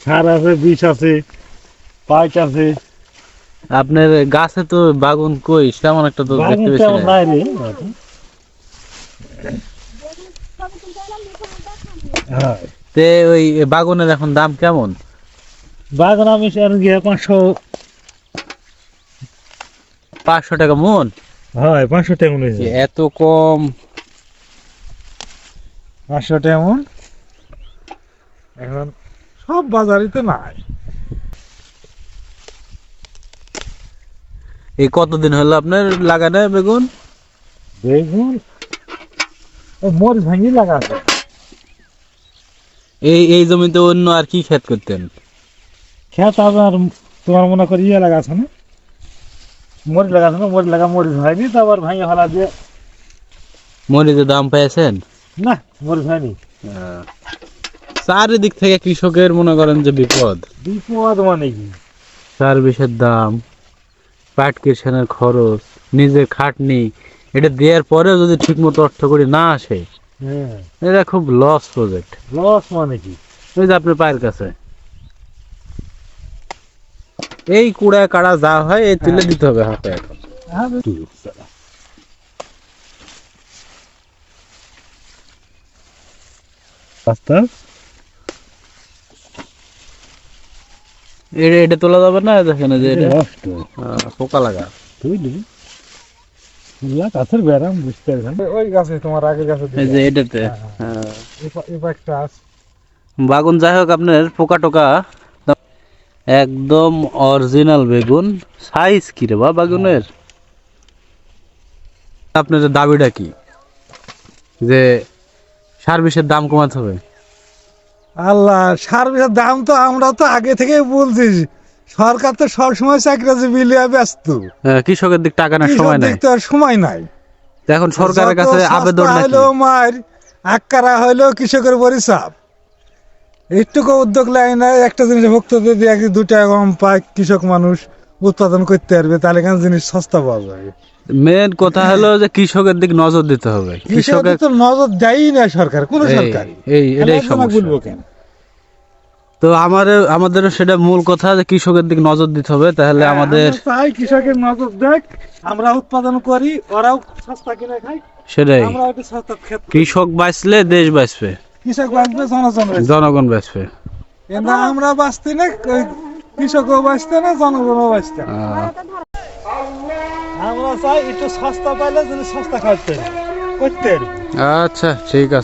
সার আছে, বিষ আছে, পাইট আছে। আপনার গাছে তো বাগুন কই তেমন একটা তো দেখতে পেয়েছি না। নাই রে। হ্যাঁ, তে ওই বাগুনের এখন দাম কেমন? বাগান আমি গিয়ে 500। 500 টাকা মন? হয় 500 টাকা মন। এত কম? 500 টাকা মন। এখন সব বাজারে তো নাই। এই কতদিন হলো আপনার লাগানো বেগুন? বেগুন মরিচ ভাঙি লাগা আছে। এই জমিতে অন্য আর কি ক্ষেত করতেন? খেত আবার তোমার মনে করি লাগা আছে না, মরিচ লাগা আছে না, মরিচ হয়নি তো আবার ভাঙে ফেলা দিয়ে। মরিচের দাম পেয়েছেন? না, মরিচ হয়নি। চারিদিক থেকে কৃষকের মনে করেন যে বিপদ। বিপদ মানে কি? সার বিষের দাম, পাট কিষানের খরচ, নিজের খাটনি, এটা দেওয়ার পরেও যদি ঠিক মতো অর্থ করি না আসে, হ্যাঁ, এটা খুব লস প্রজেক্ট। লস মানে কি? ওই যে আপনার পায়ের কাছে এই কুড়া কাড়া যা হয় এই তুলে দিতে হবে হাতে এখন। রাস্তা এটা তোলা যাবে না, দেখেন যে এটা নষ্ট। পোকা লাগা। বুঝলি, গাছের ব্যারাম বুঝতে পারছেন। ওই গাছে তোমার আগের গাছে এই যে এটাতে বাগুন, যাই হোক আপনার পোকা টোকা একদম অরিজিনাল বেগুন। সাইজ কি রে বা বাগুনের? আপনার দাবিটা কি যে সার বিষের দাম কমাতে হবে? আল্লাহ, সার বিষের দাম তো আমরা তো আগে থেকে বলছি। সরকার তো সবসময় চাকরি বিলিয়ে ব্যস্ত, কৃষকের দিক টাকা না সময় নাই। তো আর সময় নাই। এখন সরকারের কাছে আবেদন নাকি? মার আক্কারা হইলো কৃষকের বড় চাপ। একটুকু উদ্যোগ লাগে না, একটা জিনিস ভক্তদের দিয়ে 2 টাকা কম পায়, কৃষক মানুষ উৎপাদন করতে পারবে, তাহলে কেন জিনিস সস্তা পাওয়া যাবে। মেন কথা হলো যে কৃষকের দিক নজর দিতে হবে। কৃষকের তো নজর দেয়ই না সরকার, কোন সরকার। এটাই সমস্যা। কেন তো আমাদেরও সেটা মূল কথা যে কৃষকের দিক নজর দিতে হবে, তাহলে আমাদের চাই কৃষকের নজর দেখ, আমরা উৎপাদন করি, ওরাও সস্তা কিনে খাই। সেটাই, আমরা একটু সস্তা খেত, কৃষক বাঁচলে দেশ বাঁচবে, কৃষক বাঁচবে, জনগণ বাঁচবে। না আমরা বাঁচতে না, কৃষকও বাঁচতে না, জনগণও বাঁচতে না। আমরা চাই একটু সস্তা পাইলে যদি সস্তা খাইতে করতে। আচ্ছা, ঠিক আছে।